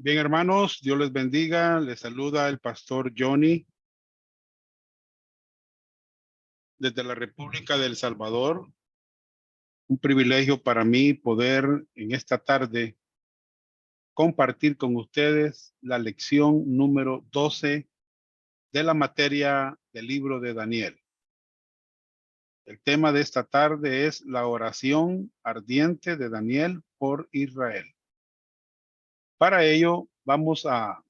Bien, hermanos, Dios les bendiga. Les saluda el pastor Johnny desde la República del Salvador. Un privilegio para mí poder en esta tarde compartir con ustedes la lección número 12 de la materia del libro de Daniel. El tema de esta tarde es la oración ardiente de Daniel por Israel. Para ello vamos a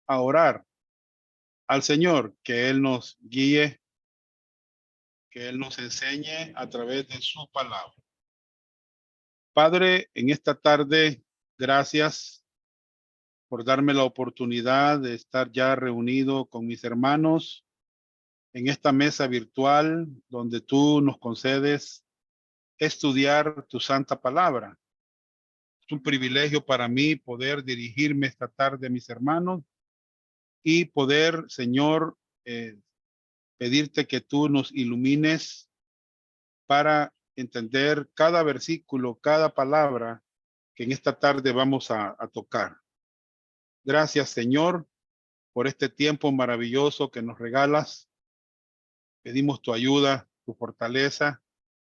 orar al Señor, que Él nos guíe, que Él nos enseñe a través de su palabra. Padre, en esta tarde, gracias por darme la oportunidad de estar ya reunido con mis hermanos en esta mesa virtual donde tú nos concedes estudiar tu santa palabra. Es un privilegio para mí poder dirigirme esta tarde a mis hermanos y poder, Señor, pedirte que tú nos ilumines para entender cada versículo, cada palabra que en esta tarde vamos a tocar. Gracias, Señor, por este tiempo maravilloso que nos regalas. Pedimos tu ayuda, tu fortaleza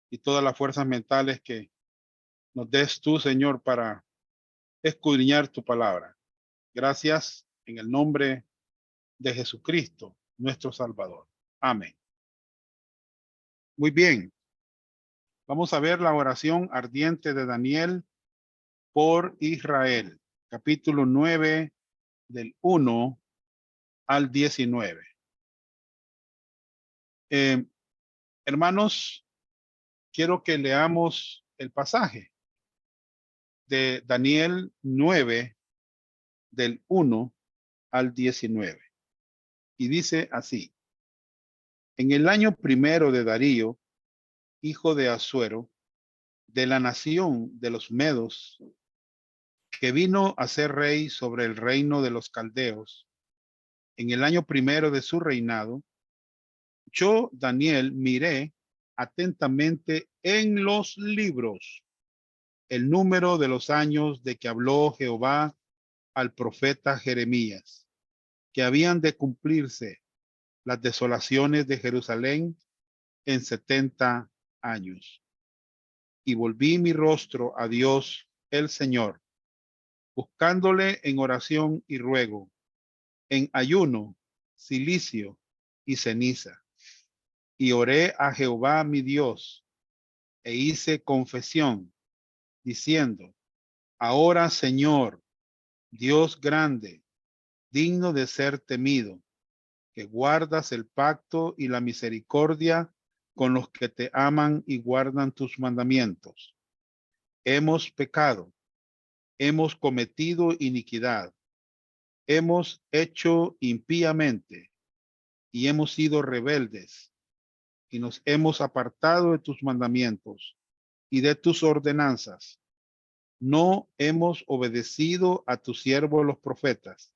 y todas las fuerzas mentales que nos des tú, Señor, para escudriñar tu palabra. Gracias en el nombre de Jesucristo, nuestro Salvador. Amén. Muy bien. Vamos a ver la oración ardiente de Daniel por Israel. Capítulo 9 del 1 al 19. Eh, Hermanos, quiero que leamos el pasaje de Daniel 9 del 1 al 19. Y dice así: en el año primero de Darío, hijo de Asuero, de la nación de los Medos, que vino a ser rey sobre el reino de los caldeos, en el año primero de su reinado, yo, Daniel, miré atentamente en los libros el número de los años de que habló Jehová al profeta Jeremías, que habían de cumplirse las desolaciones de Jerusalén en 70 años. Y volví mi rostro a Dios el Señor, buscándole en oración y ruego, en ayuno, cilicio y ceniza. Y oré a Jehová mi Dios, e hice confesión, diciendo: ahora, Señor, Dios grande, digno de ser temido, que guardas el pacto y la misericordia con los que te aman y guardan tus mandamientos. Hemos pecado, hemos cometido iniquidad, hemos hecho impíamente y hemos sido rebeldes y nos hemos apartado de tus mandamientos y de tus ordenanzas. No hemos obedecido a tus siervos los profetas,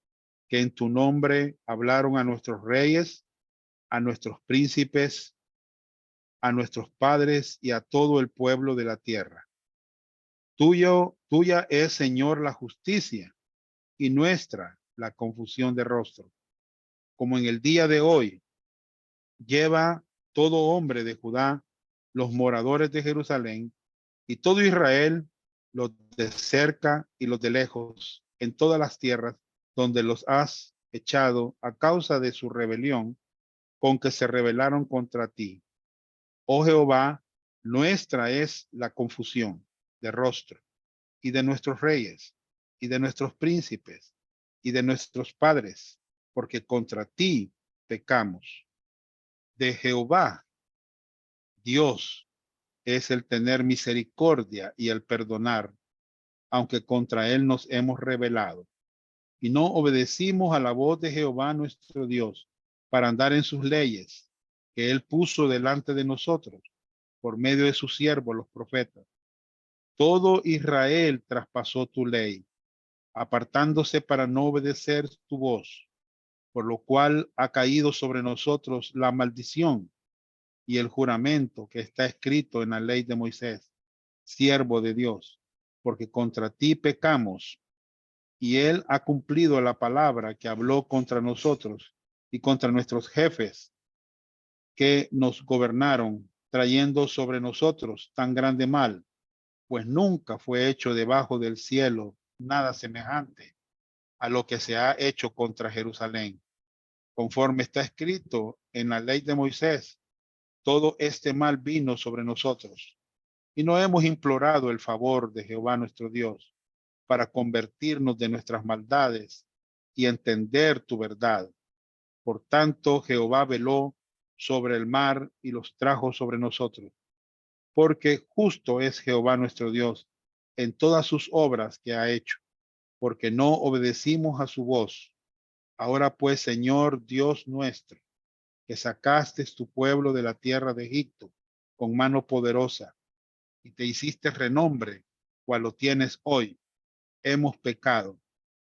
que en tu nombre hablaron a nuestros reyes, a nuestros príncipes, a nuestros padres y a todo el pueblo de la tierra. Tuya es, Señor, la justicia y nuestra la confusión de rostro. Como en el día de hoy, lleva todo hombre de Judá, los moradores de Jerusalén y todo Israel, los de cerca y los de lejos, en todas las tierras donde los has echado a causa de su rebelión, con que se rebelaron contra ti. Oh Jehová, nuestra es la confusión de rostro, y de nuestros reyes, y de nuestros príncipes, y de nuestros padres, porque contra ti pecamos. De Jehová, Dios, es el tener misericordia y el perdonar, aunque contra él nos hemos rebelado, y no obedecimos a la voz de Jehová nuestro Dios, para andar en sus leyes, que él puso delante de nosotros, por medio de sus siervos los profetas. Todo Israel traspasó tu ley, apartándose para no obedecer tu voz, por lo cual ha caído sobre nosotros la maldición y el juramento que está escrito en la ley de Moisés, siervo de Dios, porque contra ti pecamos y él ha cumplido la palabra que habló contra nosotros y contra nuestros jefes que nos gobernaron, trayendo sobre nosotros tan grande mal, pues nunca fue hecho debajo del cielo nada semejante a lo que se ha hecho contra Jerusalén. Conforme está escrito en la ley de Moisés, todo este mal vino sobre nosotros, y no hemos implorado el favor de Jehová nuestro Dios para convertirnos de nuestras maldades y entender tu verdad. Por tanto, Jehová veló sobre el mar y los trajo sobre nosotros, porque justo es Jehová nuestro Dios en todas sus obras que ha hecho, porque no obedecimos a su voz. Ahora pues, Señor Dios nuestro, que sacaste tu pueblo de la tierra de Egipto con mano poderosa y te hiciste renombre, cual lo tienes hoy, hemos pecado,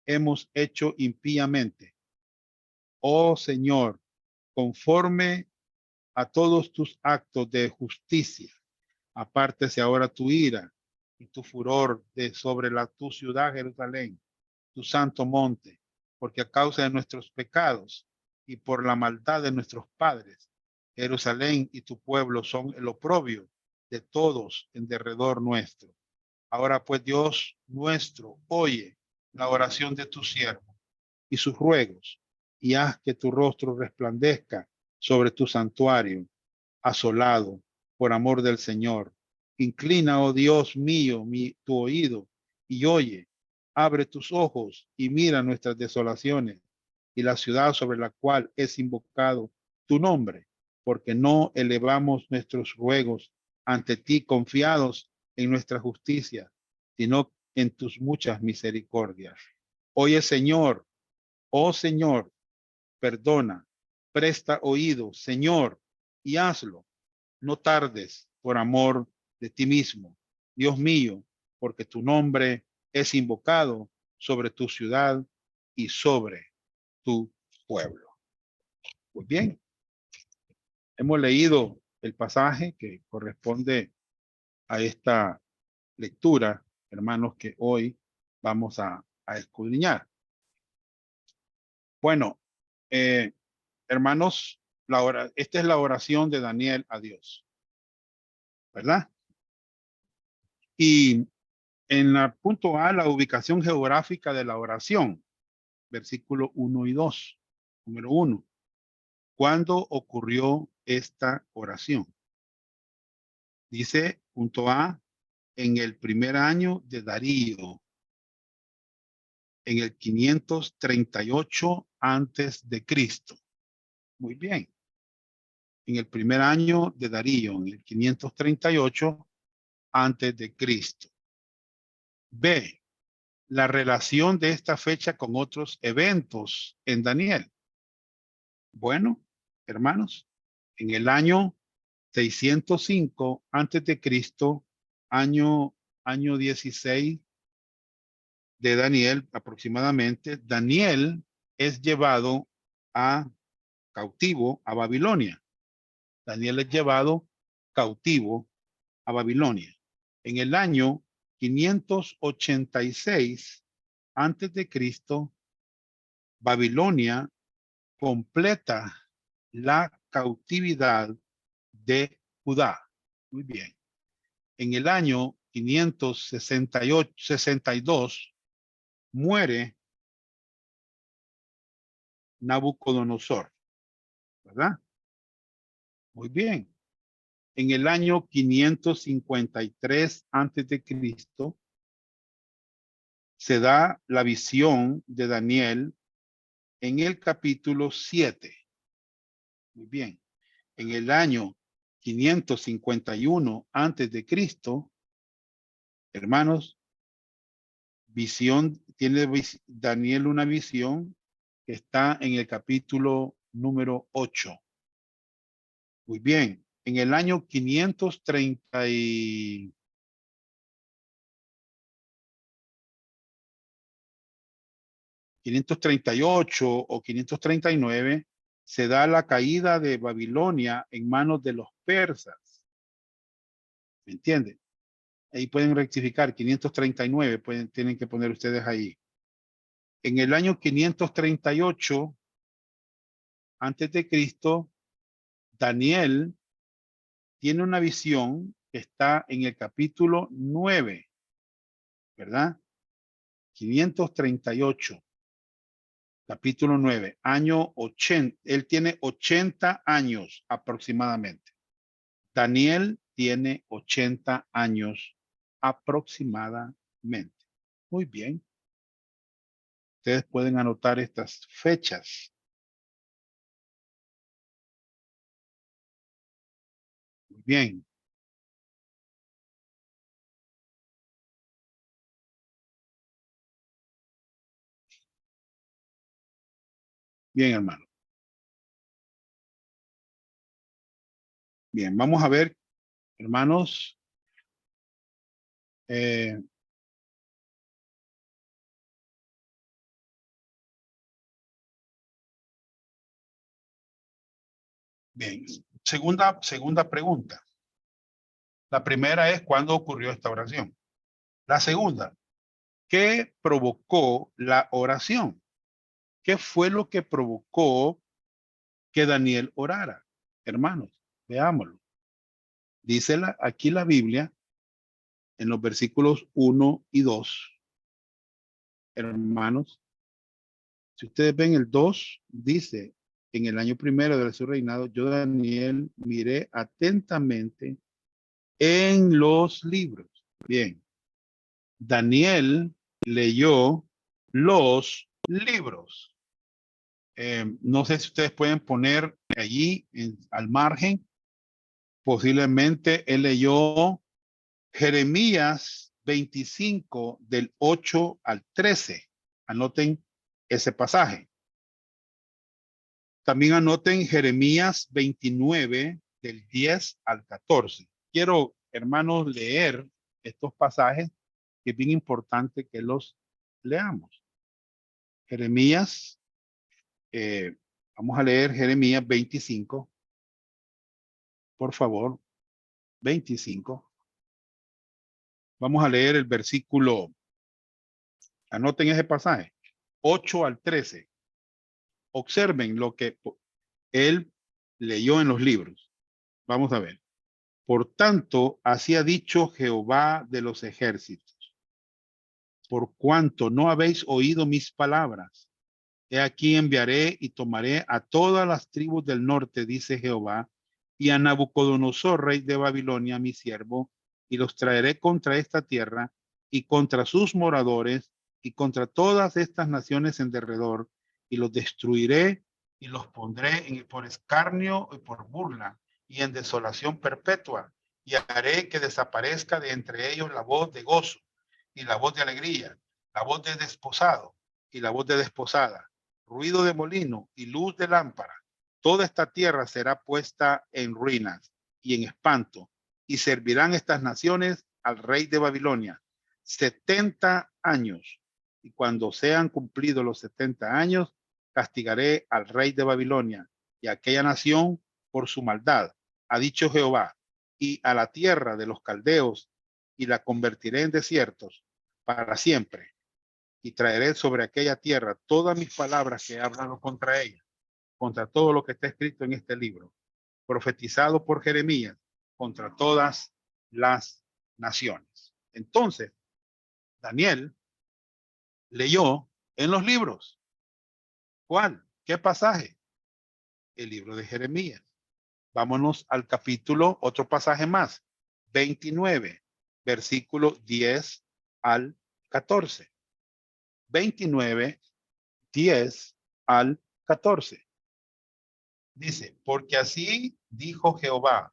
hemos hecho impíamente. Oh Señor, conforme a todos tus actos de justicia, apártese ahora tu ira y tu furor de sobre tu ciudad Jerusalén, tu santo monte, porque a causa de nuestros pecados y por la maldad de nuestros padres, Jerusalén y tu pueblo son el oprobio de todos en derredor nuestro. Ahora pues, Dios nuestro, oye la oración de tu siervo y sus ruegos, y haz que tu rostro resplandezca sobre tu santuario asolado por amor del Señor. Inclina, oh Dios mío, tu oído y oye. Abre tus ojos y mira nuestras desolaciones y la ciudad sobre la cual es invocado tu nombre, porque no elevamos nuestros ruegos ante ti confiados en nuestra justicia, sino en tus muchas misericordias. Oye, Señor, oh Señor, perdona, presta oído, Señor, y hazlo. No tardes por amor de ti mismo, Dios mío, porque tu nombre es invocado sobre tu ciudad y sobre tu pueblo. Pues bien, hemos leído el pasaje que corresponde a esta lectura, hermanos, que hoy vamos a escudriñar. Bueno, hermanos, esta es la oración de Daniel a Dios, ¿verdad? Y en la punto A, la ubicación geográfica de la oración, versículo 1 y 2. Número 1. ¿Cuándo ocurrió esta oración? Dice, punto A, en el primer año de Darío, en el 538 antes de Cristo. Muy bien. En el primer año de Darío, en el 538 antes de Cristo. B, la relación de esta fecha con otros eventos en Daniel. Bueno, hermanos, en el año 605 antes de Cristo, año 16 de Daniel aproximadamente, Daniel es llevado a cautivo a Babilonia. Daniel es llevado cautivo a Babilonia. En el año 586 antes de Cristo, Babilonia completa la cautividad de Judá. Muy bien. En el año 562 muere Nabucodonosor, ¿verdad? Muy bien. En el año 553 antes de Cristo se da la visión de Daniel en el capítulo 7. Muy bien. En el año 551 antes de Cristo, hermanos, tiene Daniel una visión que está en el capítulo número 8. Muy bien. En el año 538 o 539 se da la caída de Babilonia en manos de los persas. ¿Me entienden? Ahí pueden rectificar, 539, tienen que poner ustedes ahí. En el año 538 antes de Cristo, Daniel tiene una visión que está en el capítulo 9, ¿verdad? 538, capítulo 9, año 80. Él tiene 80 años aproximadamente. Daniel tiene 80 años aproximadamente. Muy bien. Ustedes pueden anotar estas fechas. Muy bien. Bien, hermano. Bien, vamos a ver, hermanos. Eh, bien, segunda pregunta. La primera es ¿cuándo ocurrió esta oración? La segunda, ¿qué provocó la oración? ¿Qué fue lo que provocó que Daniel orara? Hermanos, veámoslo. Dice aquí la Biblia en los versículos 1 y 2. Hermanos, si ustedes ven el 2, dice, en el año primero de su reinado, yo Daniel miré atentamente en los libros. Bien, Daniel leyó los libros. No sé si ustedes pueden poner allí al margen, posiblemente él leyó Jeremías 25 del 8 al 13. Anoten ese pasaje. También anoten Jeremías 29 del 10 al 14. Quiero, hermanos, leer estos pasajes que es bien importante que los leamos. Jeremías, vamos a leer Jeremías 25, por favor, 25. Vamos a leer el versículo, anoten ese pasaje, 8 al 13. Observen lo que él leyó en los libros. Vamos a ver. Por tanto, así ha dicho Jehová de los ejércitos, por cuanto no habéis oído mis palabras, he aquí enviaré y tomaré a todas las tribus del norte, dice Jehová, y a Nabucodonosor, rey de Babilonia, mi siervo, y los traeré contra esta tierra y contra sus moradores y contra todas estas naciones en derredor, y los destruiré y los pondré por escarnio y por burla y en desolación perpetua, y haré que desaparezca de entre ellos la voz de gozo y la voz de alegría, la voz de desposado y la voz de desposada, ruido de molino y luz de lámpara. Toda esta tierra será puesta en ruinas y en espanto, y servirán estas naciones al rey de Babilonia 70 años. Y cuando sean cumplidos los 70 años, castigaré al rey de Babilonia y a aquella nación por su maldad, ha dicho Jehová, y a la tierra de los caldeos, y la convertiré en desiertos para siempre, y traeré sobre aquella tierra todas mis palabras que he hablado contra ella, contra todo lo que está escrito en este libro, profetizado por Jeremías, contra todas las naciones. Entonces, Daniel leyó en los libros. ¿Cuál? ¿Qué pasaje? El libro de Jeremías. Vámonos al capítulo, otro pasaje más, 29, versículo 10 al 14. 29, 10 al 14. Dice, porque así dijo Jehová,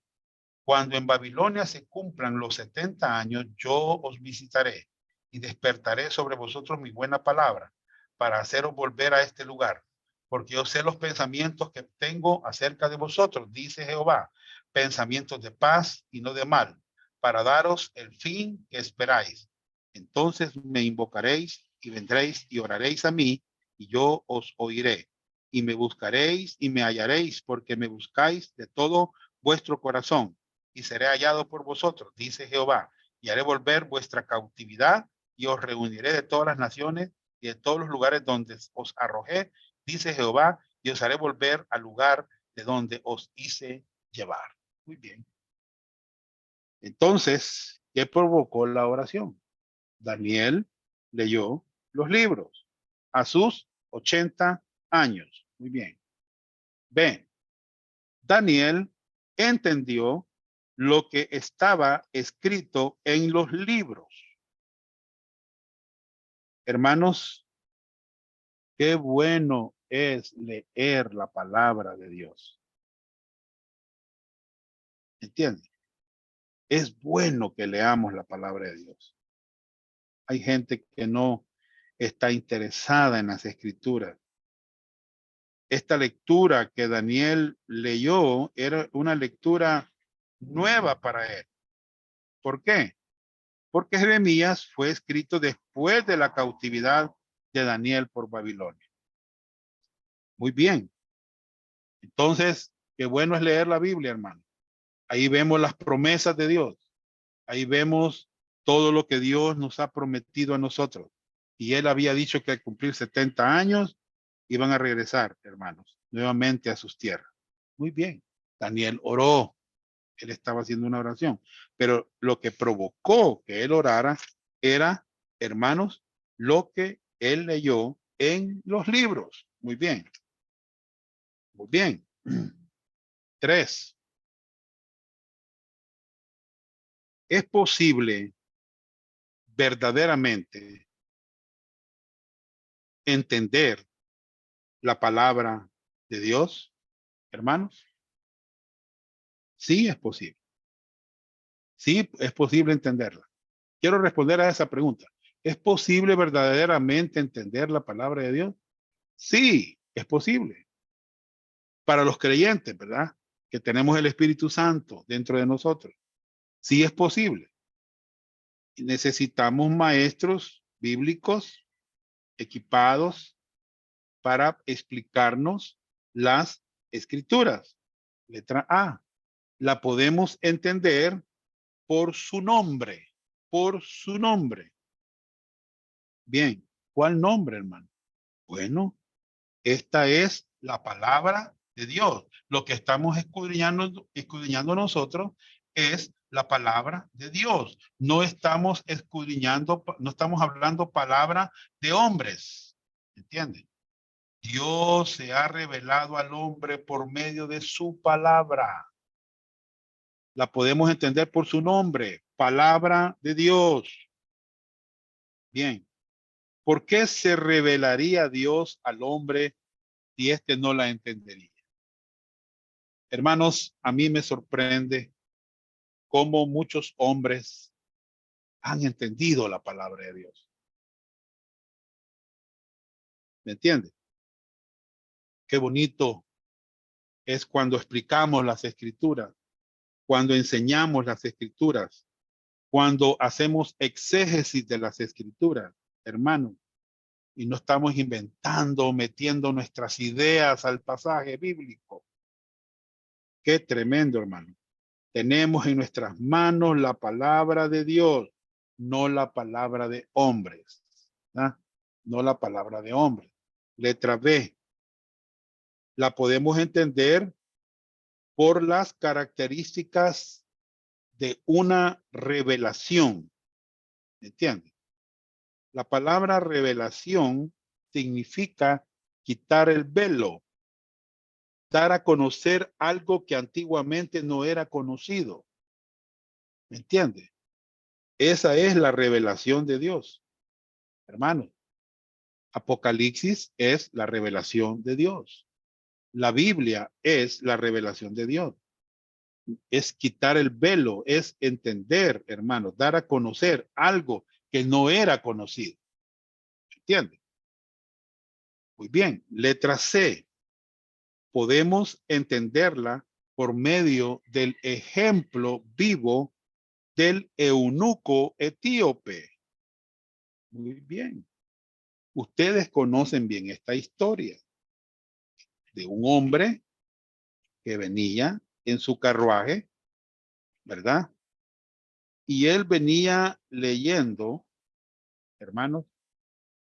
cuando en Babilonia se cumplan los 70 años, yo os visitaré y despertaré sobre vosotros mi buena palabra para haceros volver a este lugar, porque yo sé los pensamientos que tengo acerca de vosotros, dice Jehová, pensamientos de paz y no de mal, para daros el fin que esperáis. Entonces me invocaréis y vendréis y oraréis a mí, y yo os oiré. Y me buscaréis y me hallaréis, porque me buscáis de todo vuestro corazón, y seré hallado por vosotros, dice Jehová, y haré volver vuestra cautividad, y os reuniré de todas las naciones y de todos los lugares donde os arrojé, dice Jehová, y os haré volver al lugar de donde os hice llevar. Muy bien. Entonces, ¿qué provocó la oración? Daniel leyó los libros a sus 80 años. Muy bien. B. Daniel entendió lo que estaba escrito en los libros. Hermanos, qué bueno es leer la palabra de Dios. ¿Entienden? Es bueno que leamos la palabra de Dios. Hay gente que no está interesada en las escrituras. Esta lectura que Daniel leyó era una lectura nueva para él. ¿Por qué? Porque Jeremías fue escrito después de la cautividad de Daniel por Babilonia. Muy bien. Entonces, qué bueno es leer la Biblia, hermano. Ahí vemos las promesas de Dios. Ahí vemos todo lo que Dios nos ha prometido a nosotros. Y él había dicho que al cumplir 70 años iban a regresar, hermanos, nuevamente a sus tierras. Muy bien. Daniel oró. Él estaba haciendo una oración. Pero lo que provocó que él orara era, hermanos, lo que él leyó en los libros. Muy bien. Muy bien. 3. Es posible verdaderamente entender la palabra de Dios, hermanos. Sí es posible. Sí es posible entenderla. Quiero responder a esa pregunta. ¿Es posible verdaderamente entender la palabra de Dios? Sí, es posible. Para los creyentes, ¿verdad? Que tenemos el Espíritu Santo dentro de nosotros. Sí es posible. Necesitamos maestros bíblicos equipados para explicarnos las escrituras. Letra A. La podemos entender por su nombre. Por su nombre. Bien. ¿Cuál nombre, hermano? Bueno, esta es la palabra de Dios. Lo que estamos escudriñando nosotros es la palabra de Dios. No estamos escudriñando, no estamos hablando palabra de hombres. ¿Entienden? Dios se ha revelado al hombre por medio de su palabra. La podemos entender por su nombre, palabra de Dios. Bien. ¿Por qué se revelaría Dios al hombre si éste no la entendería? Hermanos, a mí me sorprende cómo muchos hombres han entendido la palabra de Dios. ¿Me entiende? Qué bonito es cuando explicamos las escrituras, cuando enseñamos las escrituras, cuando hacemos exégesis de las escrituras, hermanos, y no estamos inventando, metiendo nuestras ideas al pasaje bíblico. Qué tremendo, hermano. Tenemos en nuestras manos la palabra de Dios, no la palabra de hombres. ¿Ah? No la palabra de hombres. Letra B. La podemos entender por las características de una revelación. ¿Entiendes? La palabra revelación significa quitar el velo, dar a conocer algo que antiguamente no era conocido. ¿Me entiende? Esa es la revelación de Dios, hermanos. Apocalipsis es la revelación de Dios. La Biblia es la revelación de Dios. Es quitar el velo, es entender, hermanos, dar a conocer algo que no era conocido. ¿Entiende? Muy bien. Letra C. Podemos entenderla por medio del ejemplo vivo del eunuco etíope. Muy bien. Ustedes conocen bien esta historia de un hombre que venía en su carruaje, ¿verdad? Y él venía leyendo, hermanos,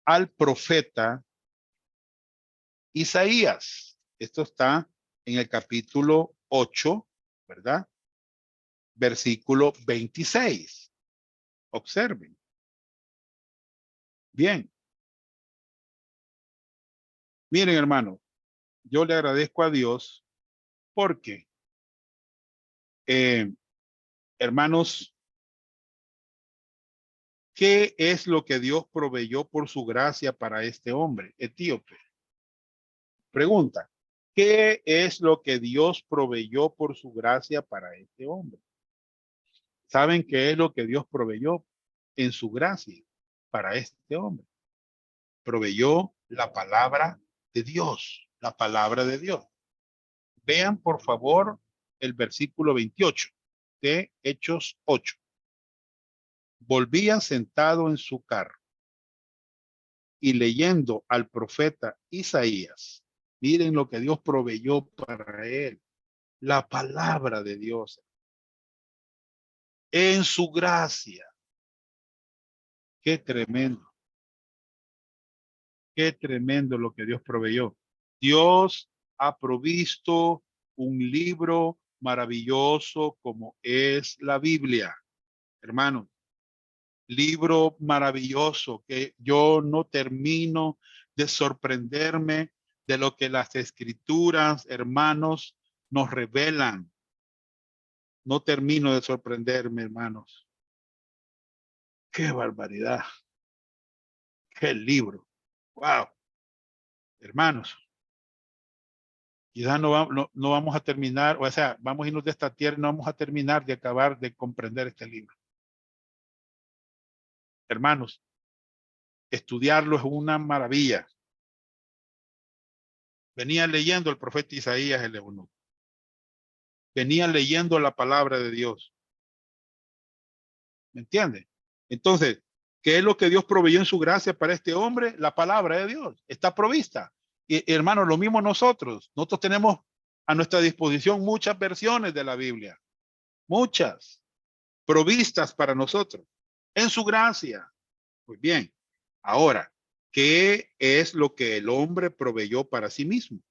al profeta Isaías. Esto está en el capítulo 8, ¿verdad? Versículo 26. Observen. Bien. Miren, hermano, yo le agradezco a Dios porque, hermanos, ¿qué es lo que Dios proveyó por su gracia para este hombre etíope? Pregunta, ¿qué es lo que Dios proveyó por su gracia para este hombre? ¿Saben qué es lo que Dios proveyó en su gracia para este hombre? Proveyó la palabra de Dios, la palabra de Dios. Vean, por favor, el versículo 28 de Hechos 8. Volvía sentado en su carro y leyendo al profeta Isaías. Miren lo que Dios proveyó para él. La palabra de Dios. En su gracia. Qué tremendo. Qué tremendo lo que Dios proveyó. Dios ha provisto un libro maravilloso como es la Biblia. Hermanos, libro maravilloso que yo no termino de sorprenderme de lo que las escrituras, hermanos, nos revelan. No termino de sorprenderme, hermanos. Qué barbaridad. Qué libro. Wow. Hermanos, quizás no vamos a terminar, o sea, vamos a irnos de esta tierra y no vamos a terminar de acabar de comprender este libro. Hermanos, estudiarlo es una maravilla. Venía leyendo el profeta Isaías el eunuco. Venía leyendo la palabra de Dios. ¿Me entiende? Entonces, ¿qué es lo que Dios proveyó en su gracia para este hombre? La palabra de Dios está provista. Y hermanos, lo mismo nosotros. Nosotros tenemos a nuestra disposición muchas versiones de la Biblia. Muchas. Provistas para nosotros. En su gracia. Pues bien. Ahora, ¿qué es lo que el hombre proveyó para sí mismo?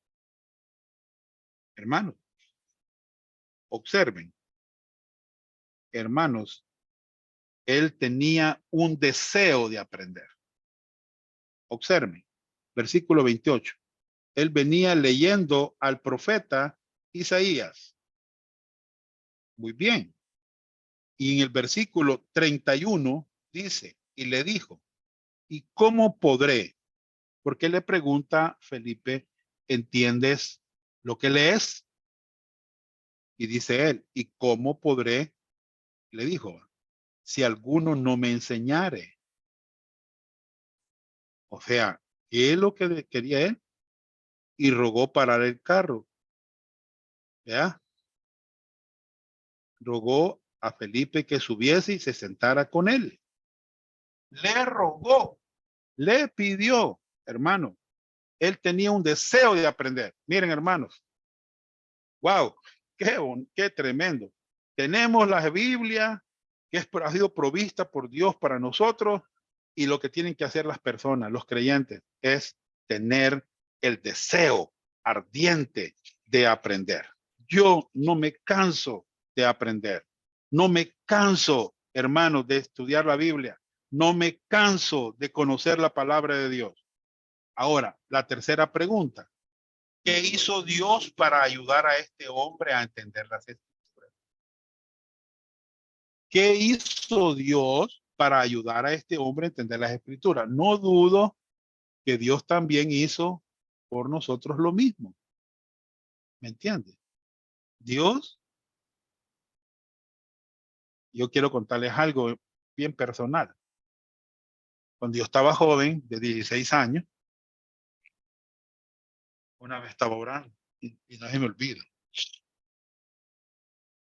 Hermanos, observen. Hermanos, él tenía un deseo de aprender. Observen, versículo 28. Él venía leyendo al profeta Isaías. Muy bien. Y en el versículo 31 dice, y le dijo, ¿y cómo podré? Porque le pregunta Felipe, ¿entiendes lo que lees? Y dice él, ¿y cómo podré? Le dijo, si alguno no me enseñare. O sea, ¿qué es lo que quería él? Y rogó parar el carro. ¿Ya? Rogó a Felipe que subiese y se sentara con él. Le rogó, le pidió, hermano. Él tenía un deseo de aprender. Miren, hermanos. Wow, qué tremendo. Tenemos la Biblia que ha sido provista por Dios para nosotros y lo que tienen que hacer las personas, los creyentes, es tener el deseo ardiente de aprender. Yo no me canso de aprender. No me canso, hermanos, de estudiar la Biblia. No me canso de conocer la palabra de Dios. Ahora, la tercera pregunta. ¿Qué hizo Dios para ayudar a este hombre a entender las escrituras? ¿Qué hizo Dios para ayudar a este hombre a entender las escrituras? No dudo que Dios también hizo por nosotros lo mismo. ¿Me entiende? Dios, yo quiero contarles algo bien personal. Cuando yo estaba joven, de 16 años, una vez estaba orando y no se me olvida.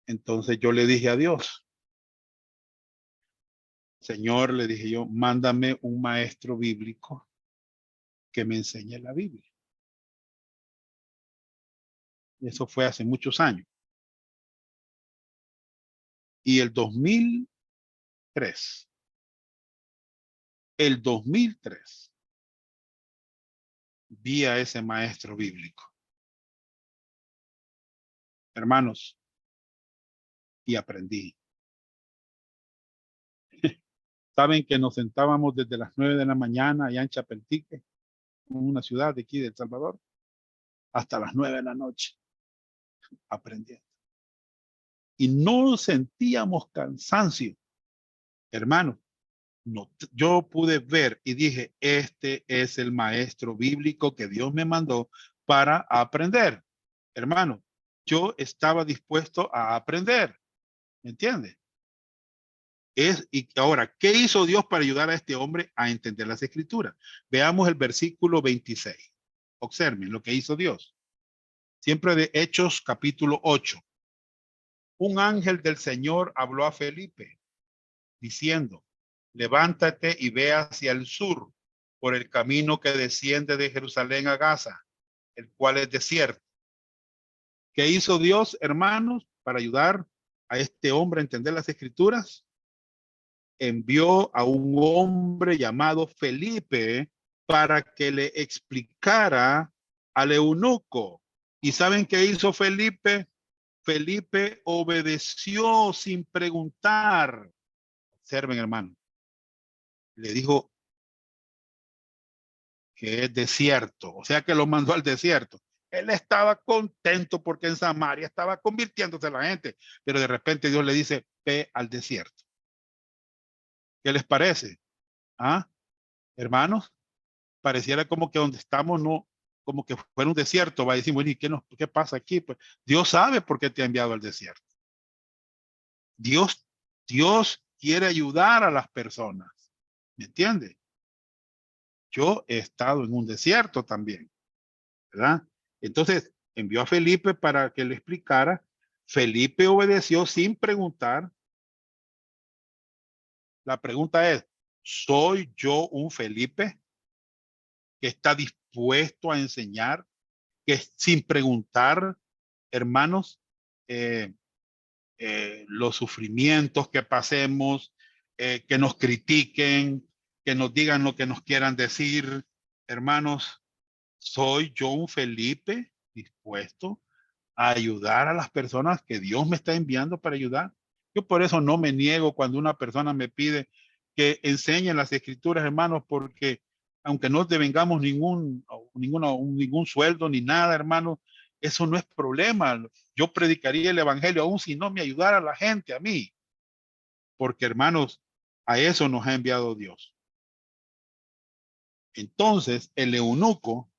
Entonces yo le dije a Dios, Señor, le dije yo, mándame un maestro bíblico que me enseñe la Biblia. Eso fue hace muchos años. Y el 2003, vi a ese maestro bíblico. Hermanos, y aprendí. Saben que nos sentábamos desde las 9 de la mañana allá en Chapeltique, una ciudad de aquí de El Salvador, hasta las 9 de la noche, aprendiendo. Y no sentíamos cansancio. Hermanos, no, yo pude ver y dije, este es el maestro bíblico que Dios me mandó para aprender. Hermano, yo estaba dispuesto a aprender. ¿Me entiende? Y ahora, ¿qué hizo Dios para ayudar a este hombre a entender las escrituras? Veamos el versículo 26. Observen lo que hizo Dios. Siempre de Hechos capítulo 8. Un ángel del Señor habló a Felipe diciendo, levántate y ve hacia el sur por el camino que desciende de Jerusalén a Gaza, el cual es desierto. ¿Qué hizo Dios, hermanos, para ayudar a este hombre a entender las escrituras? Envió a un hombre llamado Felipe para que le explicara al eunuco. ¿Y saben qué hizo Felipe? Felipe obedeció sin preguntar. Observen, hermano. Le dijo que es desierto, o sea que lo mandó al desierto. Él estaba contento porque en Samaria estaba convirtiéndose la gente, pero de repente Dios le dice, ve al desierto. ¿Qué les parece? ¿Ah? Hermanos, pareciera como que donde estamos no, como que fuera un desierto. Va a decir, bueno, ¿y qué pasa aquí? Pues Dios sabe por qué te ha enviado al desierto. Dios, Dios quiere ayudar a las personas. ¿Me entiende? Yo he estado en un desierto también, ¿verdad? Entonces envió a Felipe para que le explicara. Felipe obedeció sin preguntar. La pregunta es, ¿soy yo un Felipe que está dispuesto a enseñar, que sin preguntar, hermanos, eh, los sufrimientos que pasemos, que nos critiquen, que nos digan lo que nos quieran decir? Hermanos, ¿soy yo un Felipe dispuesto a ayudar a las personas que Dios me está enviando para ayudar? Yo por eso no me niego cuando una persona me pide que enseñe las escrituras, hermanos, porque aunque no devengamos ningún sueldo ni nada, hermanos, eso no es problema. Yo predicaría el evangelio aún si no me ayudara la gente a mí, porque hermanos, a eso nos ha enviado Dios. Entonces, el eunuco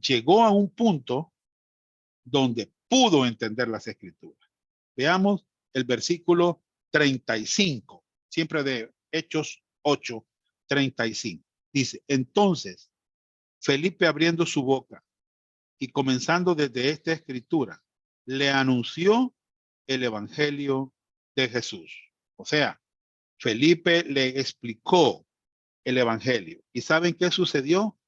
llegó a un punto donde pudo entender las escrituras. Veamos el versículo 35, siempre de Hechos 8, 35. Dice, entonces, Felipe abriendo su boca y comenzando desde esta escritura, le anunció el evangelio de Jesús. O sea, Felipe le explicó el evangelio. ¿Y saben qué sucedió?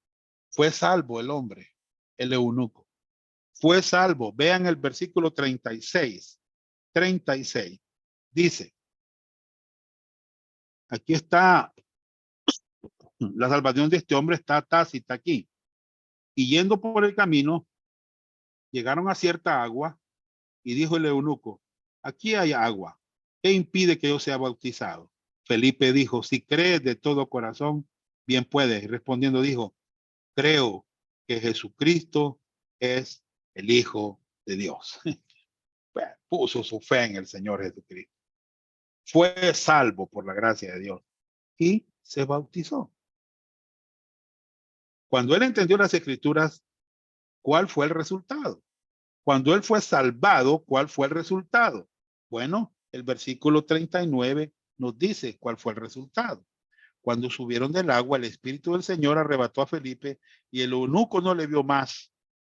Fue salvo el hombre, el eunuco. Fue salvo. Vean el versículo 36. 36. Dice, aquí está, la salvación de este hombre está tácita aquí. Y yendo por el camino, llegaron a cierta agua y dijo el eunuco, aquí hay agua. ¿Qué impide que yo sea bautizado? Felipe dijo, si crees de todo corazón, bien puedes. Y respondiendo dijo, creo que Jesucristo es el Hijo de Dios. Puso su fe en el Señor Jesucristo. Fue salvo por la gracia de Dios y se bautizó. Cuando él entendió las escrituras, ¿cuál fue el resultado? Cuando él fue salvado, ¿cuál fue el resultado? Bueno, el versículo 39 nos dice cuál fue el resultado. Cuando subieron del agua, el Espíritu del Señor arrebató a Felipe y el eunuco no le vio más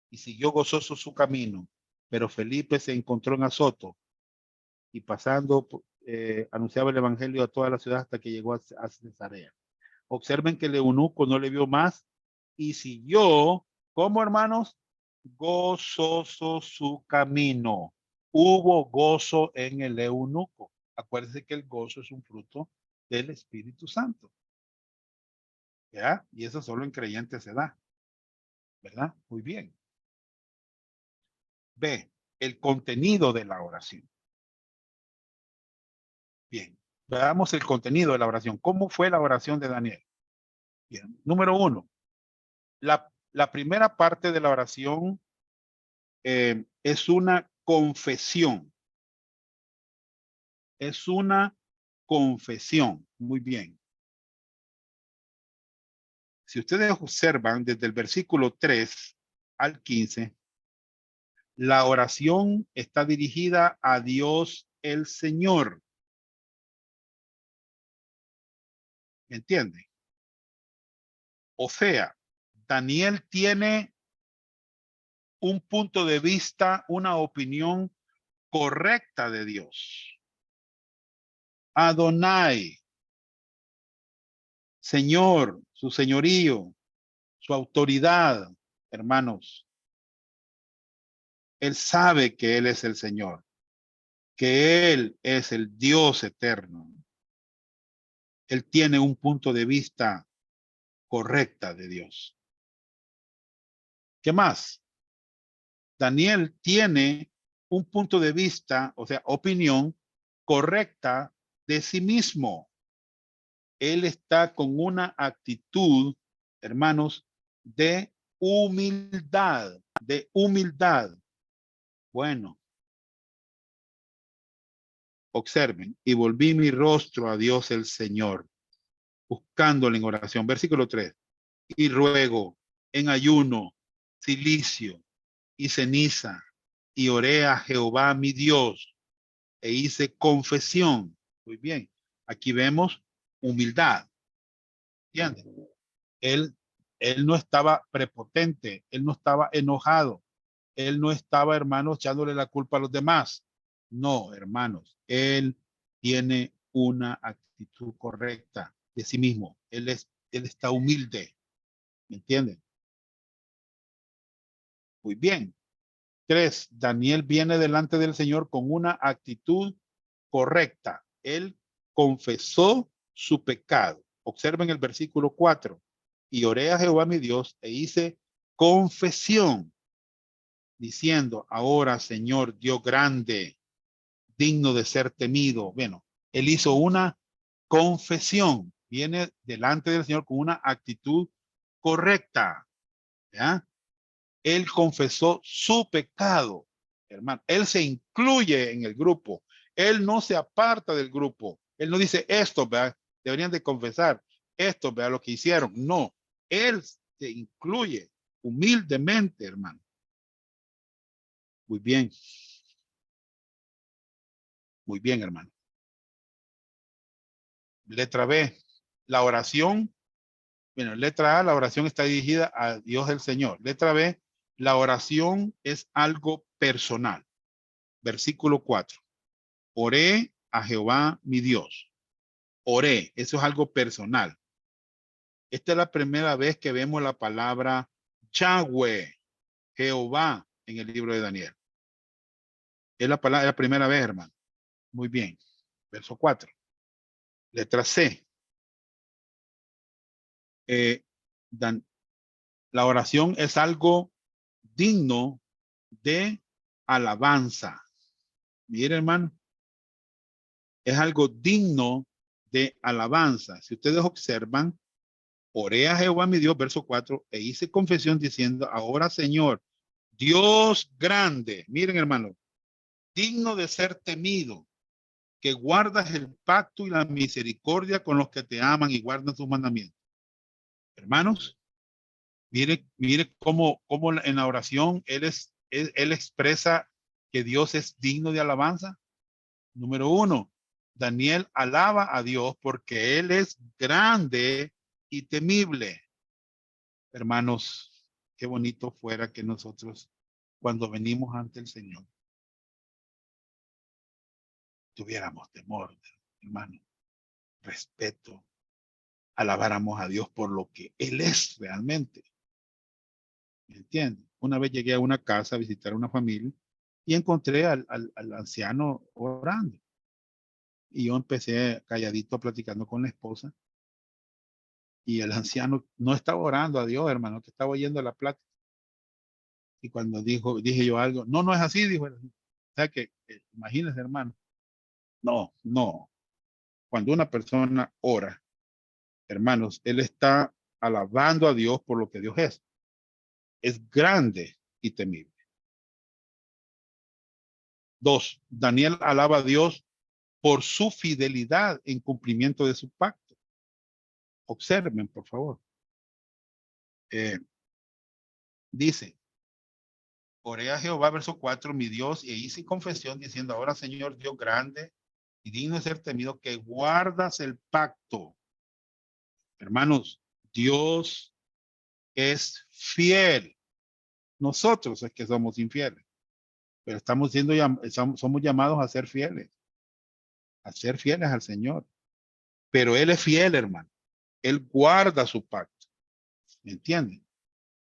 y siguió gozoso su camino. Pero Felipe se encontró en Azoto y pasando, anunciaba el evangelio a toda la ciudad hasta que llegó a Cesarea. Observen que el eunuco no le vio más y siguió, ¿cómo, hermanos? Gozoso su camino. Hubo gozo en el eunuco. Acuérdense que el gozo es un fruto del Espíritu Santo. ¿Ya? Y eso solo en creyentes se da. ¿verdad? Muy bien. B, el contenido de la oración. Bien, veamos el contenido de la oración. ¿Cómo fue la oración de Daniel? Bien, número 1, la primera parte de la oración es una confesión. Es una confesión. Muy bien. Si ustedes observan desde el versículo 3 al 15, la oración está dirigida a Dios el Señor. ¿Me entienden? O sea, Daniel tiene un punto de vista, una opinión correcta de Dios. Adonai, Señor, su señorío, su autoridad, hermanos. Él sabe que Él es el Señor, que Él es el Dios eterno. Él tiene un punto de vista correcta de Dios. ¿Qué más? Daniel tiene un punto de vista, o sea, opinión correcta de sí mismo. Él está con una actitud, hermanos, de humildad, de humildad. Bueno, observen, y volví mi rostro a Dios el Señor, buscándole en oración. Versículo 3. Y ruego en ayuno, cilicio y ceniza, y oré a Jehová mi Dios, e hice confesión. Muy bien, aquí vemos humildad. ¿Entienden? Él, él no estaba prepotente, él no estaba enojado, él no estaba, hermanos, echándole la culpa a los demás. No, hermanos, él tiene una actitud correcta de sí mismo. Él está humilde. ¿Me entienden? Muy bien. 3, Daniel viene delante del Señor con una actitud correcta. Él confesó su pecado. Observen el versículo 4. Y oré a Jehová mi Dios e hice confesión, diciendo, ahora Señor Dios grande, digno de ser temido. Bueno, él hizo una confesión. Viene delante del Señor con una actitud correcta. ¿Ya? Él confesó su pecado, hermano. Él se incluye en el grupo. Él no se aparta del grupo. Él no dice esto, ¿verdad? Deberían de confesar esto, ¿verdad? Lo que hicieron. No, él se incluye humildemente, hermano. Muy bien, hermano. Letra B, la oración. Bueno, letra A, la oración está dirigida a Dios el Señor. Letra B, la oración es algo personal. Versículo 4. Oré a Jehová mi Dios. Oré, eso es algo personal. Esta es la primera vez que vemos la palabra Yahweh, Jehová, en el libro de Daniel. Es la primera vez, hermano. Muy bien. Verso 4. Letra C. Eh, la oración es algo digno de alabanza. Mire, hermano, es algo digno de alabanza. Si ustedes observan, oré a Jehová mi Dios, verso 4, e hice confesión diciendo, ahora Señor, Dios grande, miren hermano, digno de ser temido, que guardas el pacto y la misericordia con los que te aman y guardan sus mandamientos. Hermanos, mire cómo en la oración él expresa que Dios es digno de alabanza. Número 1, Daniel alaba a Dios porque Él es grande y temible. Hermanos, qué bonito fuera que nosotros, cuando venimos ante el Señor, tuviéramos temor, hermano, respeto, alabáramos a Dios por lo que Él es realmente. ¿Me entiendes? Una vez llegué a una casa a visitar a una familia y encontré al anciano orando. Y yo empecé calladito platicando con la esposa. Y el anciano no estaba orando a Dios, hermano, que estaba oyendo la plática. Y cuando dije yo algo, no, no es así, dijo él. O sea que, imagínense, hermano. No, no. Cuando una persona ora, hermanos, él está alabando a Dios por lo que Dios es. Es grande y temible. 2, Daniel alaba a Dios por su fidelidad en cumplimiento de su pacto. Observen, por favor. Dice, oré a Jehová, verso 4, mi Dios, y hice confesión diciendo, ahora Señor Dios grande y digno de ser temido, que guardas el pacto. Hermanos, Dios es fiel. Nosotros es que somos infieles, pero somos llamados a ser fieles al Señor. Pero Él es fiel, hermano. Él guarda su pacto. ¿Me entienden?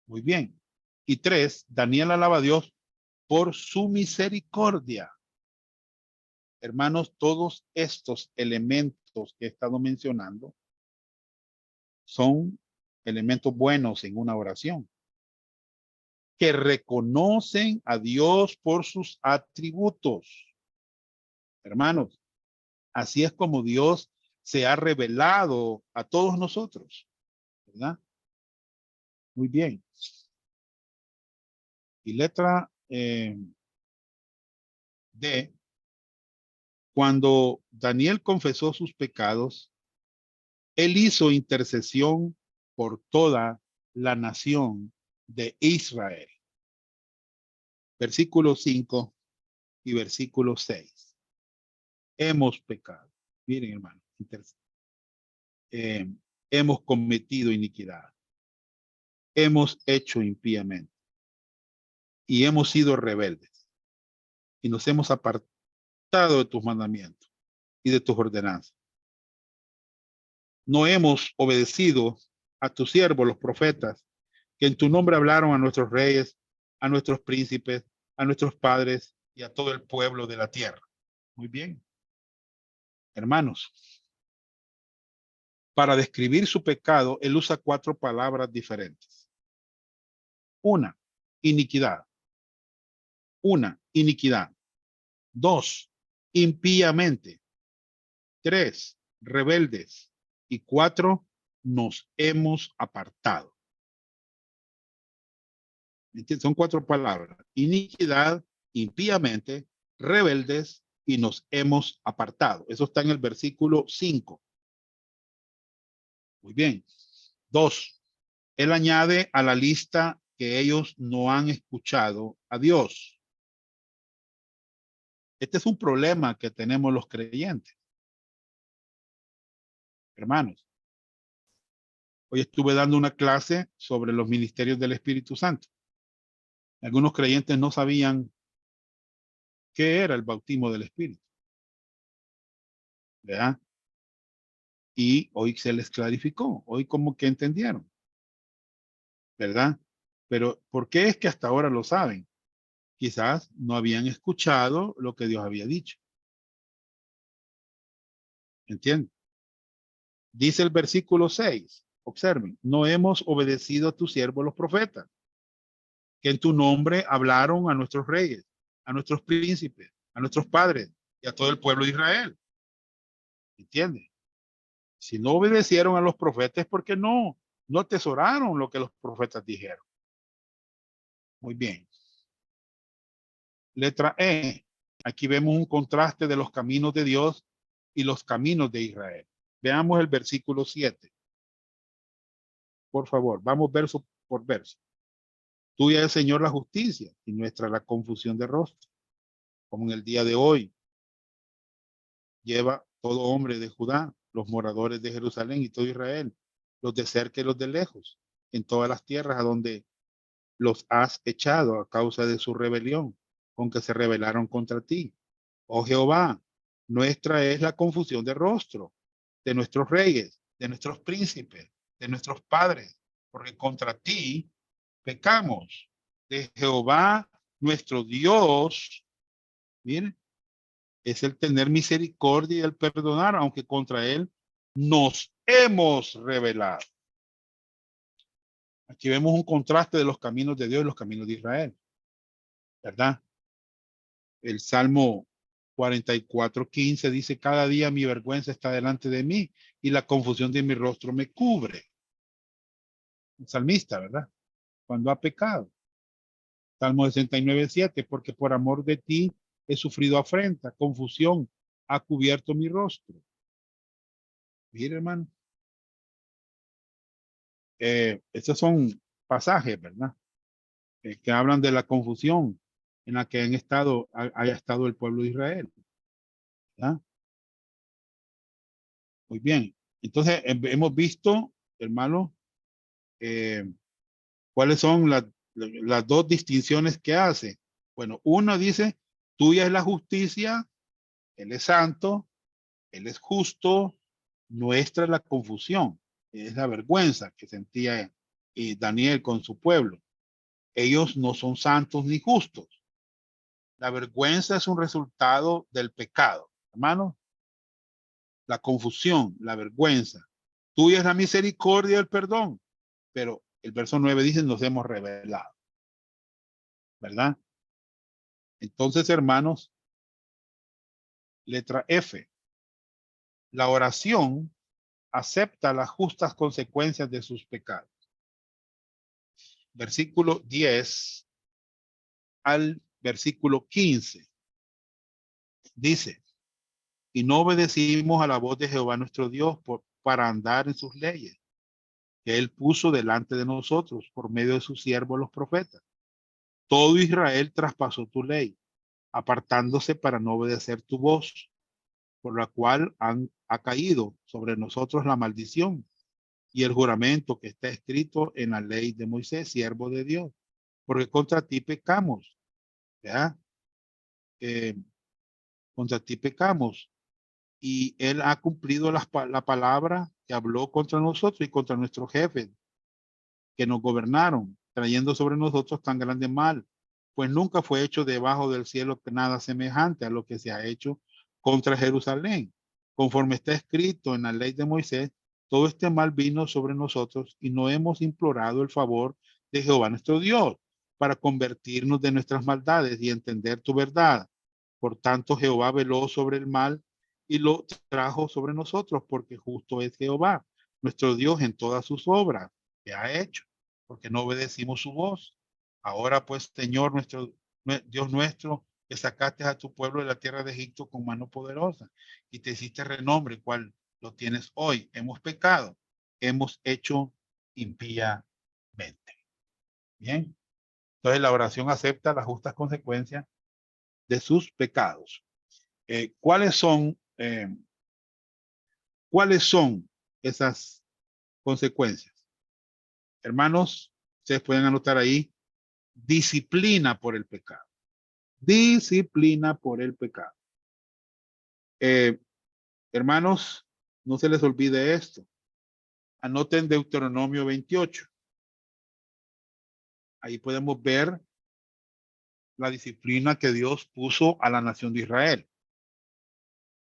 Muy bien. Y 3, Daniel alaba a Dios por su misericordia. Hermanos, todos estos elementos que he estado mencionando son elementos buenos en una oración, que reconocen a Dios por sus atributos. Hermanos, así es como Dios se ha revelado a todos nosotros, ¿verdad? Muy bien. Y letra D, cuando Daniel confesó sus pecados, él hizo intercesión por toda la nación de Israel. Versículo 5 y versículo 6. Hemos pecado. Miren, hermano, hemos cometido iniquidad. Hemos hecho impíamente. Y hemos sido rebeldes. Y nos hemos apartado de tus mandamientos y de tus ordenanzas. No hemos obedecido a tus siervos, los profetas, que en tu nombre hablaron a nuestros reyes, a nuestros príncipes, a nuestros padres y a todo el pueblo de la tierra. Muy bien. Hermanos, para describir su pecado, él usa 4 palabras diferentes. Una, iniquidad. 2, impíamente. 3, rebeldes. Y 4, nos hemos apartado. Son 4 palabras. Iniquidad, impíamente, rebeldes y nos hemos apartado. Eso está en el versículo 5. Muy bien. 2. Él añade a la lista que ellos no han escuchado a Dios. Este es un problema que tenemos los creyentes. Hermanos, hoy estuve dando una clase sobre los ministerios del Espíritu Santo. Algunos creyentes no sabían qué era el bautismo del Espíritu, ¿verdad? Y hoy se les clarificó, hoy como que entendieron, ¿verdad? Pero ¿por qué es que hasta ahora lo saben? Quizás no habían escuchado lo que Dios había dicho. ¿Entienden? Dice el versículo 6, observen, no hemos obedecido a tus siervos los profetas, que en tu nombre hablaron a nuestros reyes, a nuestros príncipes, a nuestros padres y a todo el pueblo de Israel. ¿Entiendes? Si no obedecieron a los profetas es porque no atesoraron lo que los profetas dijeron. Muy bien. Letra E. Aquí vemos un contraste de los caminos de Dios y los caminos de Israel. Veamos el versículo 7. Por favor, vamos verso por verso. Tuya es, Señor, la justicia y nuestra la confusión de rostro. Como en el día de hoy, lleva todo hombre de Judá, los moradores de Jerusalén y todo Israel, los de cerca y los de lejos, en todas las tierras a donde los has echado a causa de su rebelión, con que se rebelaron contra ti. Oh Jehová, nuestra es la confusión de rostro de nuestros reyes, de nuestros príncipes, de nuestros padres, porque contra ti pecamos. De Jehová, nuestro Dios, miren, es el tener misericordia y el perdonar, aunque contra él nos hemos rebelado. Aquí vemos un contraste de los caminos de Dios y los caminos de Israel. ¿verdad? El Salmo 44:15 dice, cada día mi vergüenza está delante de mí y la confusión de mi rostro me cubre. El salmista, ¿verdad? Cuando ha pecado. Salmo 69:7, porque por amor de ti he sufrido afrenta, confusión ha cubierto mi rostro. Mire, hermano, estos son pasajes, ¿verdad? Que hablan de la confusión en la que haya estado el pueblo de Israel, ¿verdad? Muy bien. Entonces, hemos visto, hermano, eh, cuáles son las dos distinciones que hace. Bueno, uno dice, tuya es la justicia, él es santo, él es justo, nuestra es la confusión, es la vergüenza que sentía Daniel con su pueblo. Ellos no son santos ni justos. La vergüenza es un resultado del pecado, hermano. La confusión, la vergüenza. Tuya es la misericordia y el perdón. Pero el verso 9 dice, nos hemos revelado, ¿verdad? Entonces, hermanos, letra F. La oración acepta las justas consecuencias de sus pecados. Versículo 10 al versículo 15. Dice, y no obedecimos a la voz de Jehová nuestro Dios para andar en sus leyes, que él puso delante de nosotros por medio de sus siervos los profetas. Todo Israel traspasó tu ley, apartándose para no obedecer tu voz, por la cual ha caído sobre nosotros la maldición y el juramento que está escrito en la ley de Moisés, siervo de Dios, porque contra ti pecamos, ¿ya? Eh, contra ti pecamos, y él ha cumplido la palabra que habló contra nosotros y contra nuestros jefes que nos gobernaron, trayendo sobre nosotros tan grande mal, pues nunca fue hecho debajo del cielo nada semejante a lo que se ha hecho contra Jerusalén. Conforme está escrito en la ley de Moisés, todo este mal vino sobre nosotros y no hemos implorado el favor de Jehová nuestro Dios para convertirnos de nuestras maldades y entender tu verdad. Por tanto, Jehová veló sobre el mal y lo trajo sobre nosotros, porque justo es Jehová, nuestro Dios, en todas sus obras que ha hecho, porque no obedecimos su voz. Ahora pues, Señor, Dios nuestro, que sacaste a tu pueblo de la tierra de Egipto con mano poderosa y te hiciste renombre, cual lo tienes hoy. Hemos pecado, hemos hecho impíamente. Bien. Entonces la oración acepta las justas consecuencias de sus pecados. ¿Cuáles son esas consecuencias? Hermanos, ustedes pueden anotar ahí, disciplina por el pecado. Disciplina por el pecado. Eh, hermanos, no se les olvide esto. Anoten Deuteronomio 28. Ahí podemos ver la disciplina que Dios puso a la nación de Israel.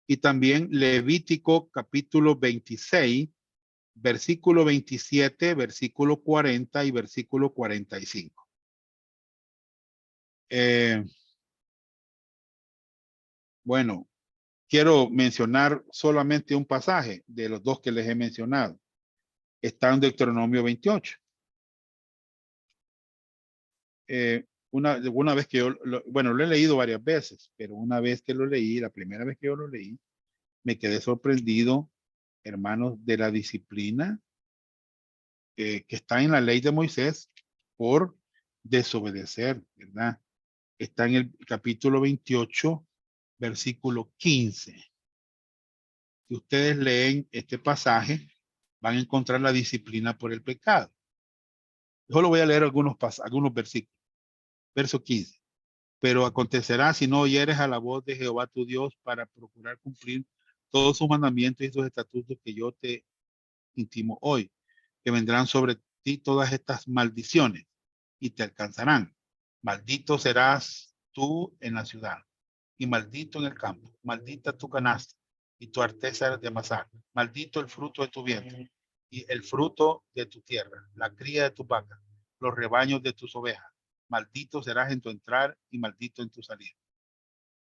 Y también Levítico capítulo 26, versículo 27, versículo 40 y versículo 45. Bueno, quiero mencionar solamente un pasaje de los dos que les he mencionado. Está en Deuteronomio 28. Una vez que bueno, lo he leído varias veces, pero una vez que lo leí, la primera vez que yo lo leí, me quedé sorprendido, hermanos, de la disciplina que está en la ley de Moisés por desobedecer, ¿verdad? Está en el capítulo 28, versículo 15. Si ustedes leen este pasaje, van a encontrar la disciplina por el pecado. Yo lo voy a leer algunos versículos. Verso 15. Pero acontecerá si no oyeres a la voz de Jehová tu Dios para procurar cumplir todos sus mandamientos y sus estatutos que yo te intimo hoy, que vendrán sobre ti todas estas maldiciones y te alcanzarán. Maldito serás tú en la ciudad y maldito en el campo. Maldita tu canasta y tu arteza de amasar. Maldito el fruto de tu vientre y el fruto de tu tierra, la cría de tu vaca, los rebaños de tus ovejas, maldito serás en tu entrar y maldito en tu salir.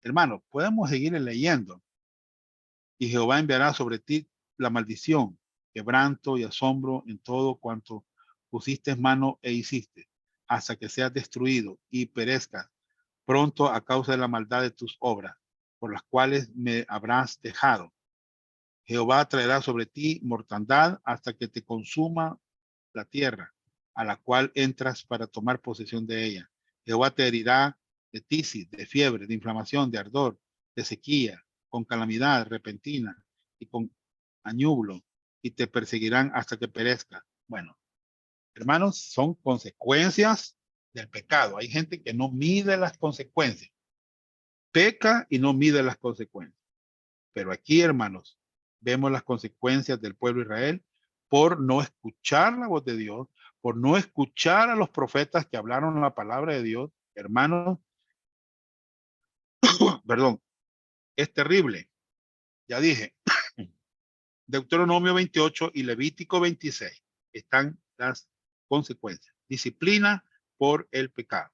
Hermano, podemos seguir leyendo. Y Jehová enviará sobre ti la maldición, quebranto y asombro en todo cuanto pusiste mano e hiciste, hasta que seas destruido y perezcas pronto a causa de la maldad de tus obras, por las cuales me habrás dejado. Jehová traerá sobre ti mortandad hasta que te consuma la tierra, a la cual entras para tomar posesión de ella. Jehová te herirá de tisis, de fiebre, de inflamación, de ardor, de sequía, con calamidad repentina y con añublo, y te perseguirán hasta que perezca. Bueno, hermanos, son consecuencias del pecado. Hay gente que no mide las consecuencias. Peca y no mide las consecuencias. Pero aquí, hermanos, vemos las consecuencias del pueblo de Israel por no escuchar la voz de Dios, por no escuchar a los profetas que hablaron la palabra de Dios. Hermanos, perdón, es terrible. Ya dije, Deuteronomio 28 y Levítico 26 están las consecuencias. Disciplina por el pecado.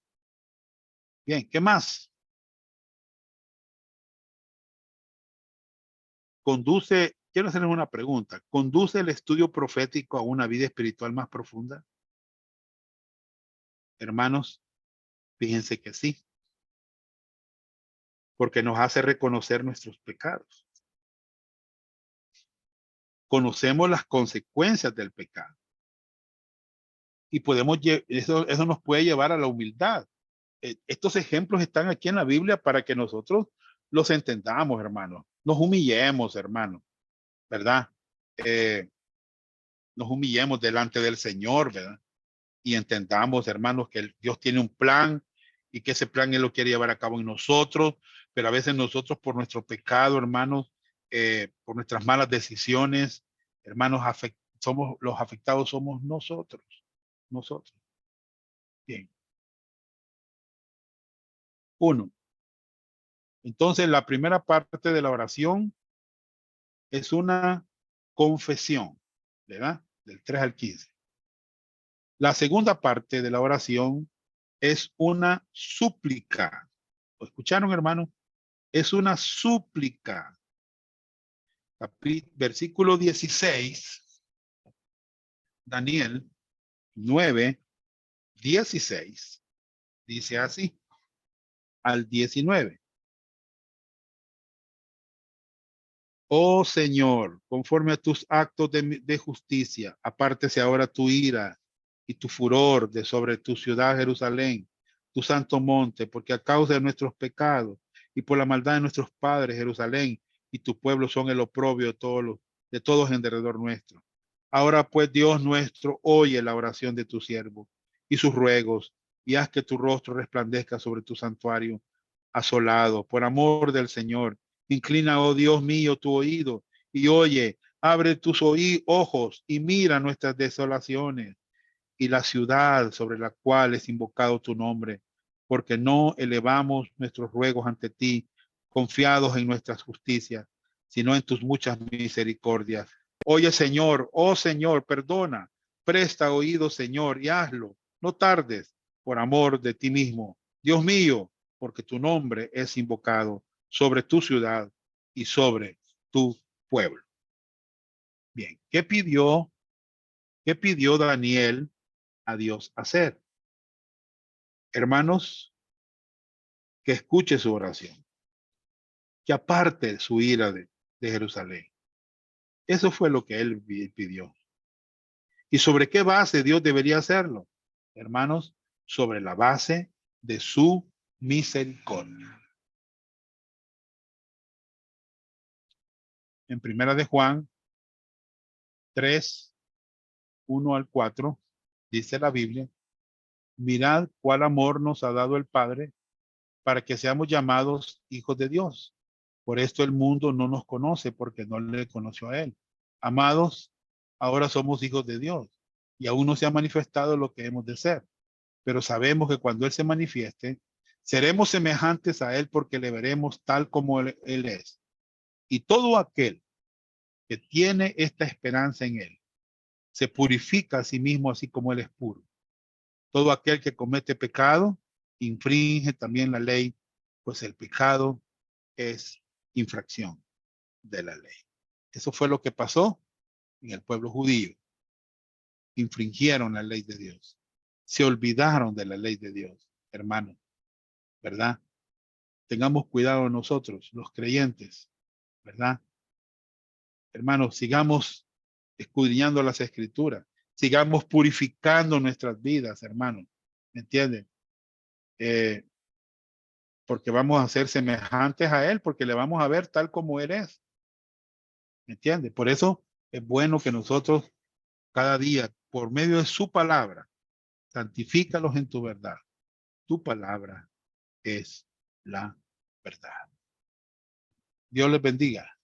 Bien, ¿qué más? Quiero hacerles una pregunta. ¿Conduce el estudio profético a una vida espiritual más profunda? Hermanos, fíjense que sí, porque nos hace reconocer nuestros pecados. Conocemos las consecuencias del pecado y eso nos puede llevar a la humildad. Estos ejemplos están aquí en la Biblia para que nosotros los entendamos, hermanos. Nos humillemos, hermanos, ¿verdad? Eh, nos humillemos delante del Señor, ¿verdad? Y entendamos, hermanos, que Dios tiene un plan y que ese plan Él lo quiere llevar a cabo en nosotros, pero a veces nosotros por nuestro pecado, hermanos, por nuestras malas decisiones, hermanos, somos los afectados, somos nosotros. Bien. Uno. Entonces, la primera parte de la oración es una confesión, ¿verdad? Del 3 al 15. La segunda parte de la oración es una súplica. ¿Lo escucharon, hermano? Es una súplica. Versículo 16, Daniel 9:16, dice así, al 19. Oh Señor, conforme a tus actos de justicia, apártese ahora tu ira y tu furor de sobre tu ciudad Jerusalén, tu santo monte, porque a causa de nuestros pecados y por la maldad de nuestros padres, Jerusalén y tu pueblo son el oprobio de todos en derredor nuestro. Ahora pues, Dios nuestro, oye la oración de tu siervo y sus ruegos, y haz que tu rostro resplandezca sobre tu santuario asolado, por amor del Señor. Inclina, oh Dios mío, tu oído y oye, abre tus ojos y mira nuestras desolaciones y la ciudad sobre la cual es invocado tu nombre, porque no elevamos nuestros ruegos ante ti, confiados en nuestras justicias, sino en tus muchas misericordias. Oye, Señor, oh Señor, perdona, presta oído, Señor, y hazlo. No tardes, por amor de ti mismo. Dios mío, porque tu nombre es invocado sobre tu ciudad y sobre tu pueblo. Bien, qué pidió Daniel a Dios hacer? Hermanos, que escuche su oración, que aparte su ira de Jerusalén. Eso fue lo que él pidió. ¿Y sobre qué base Dios debería hacerlo? Hermanos, sobre la base de su misericordia. En primera de Juan 3, 1 al 4, dice la Biblia, mirad cuál amor nos ha dado el Padre para que seamos llamados hijos de Dios. Por esto el mundo no nos conoce porque no le conoció a él. Amados, ahora somos hijos de Dios y aún no se ha manifestado lo que hemos de ser, pero sabemos que cuando Él se manifieste, seremos semejantes a Él porque le veremos tal como Él es. Y todo aquel que tiene esta esperanza en Él, se purifica a sí mismo así como Él es puro. Todo aquel que comete pecado infringe también la ley, pues el pecado es infracción de la ley. Eso fue lo que pasó en el pueblo judío. Infringieron la ley de Dios. Se olvidaron de la ley de Dios, hermanos, ¿verdad? Tengamos cuidado nosotros, los creyentes, ¿verdad? Hermanos, sigamos escudriñando las escrituras, sigamos purificando nuestras vidas, hermanos, ¿me entienden? Porque vamos a ser semejantes a Él, porque le vamos a ver tal como Él es, ¿me entiende? Por eso es bueno que nosotros cada día, por medio de su palabra, santifícalos en tu verdad. Tu palabra es la verdad. Dios les bendiga.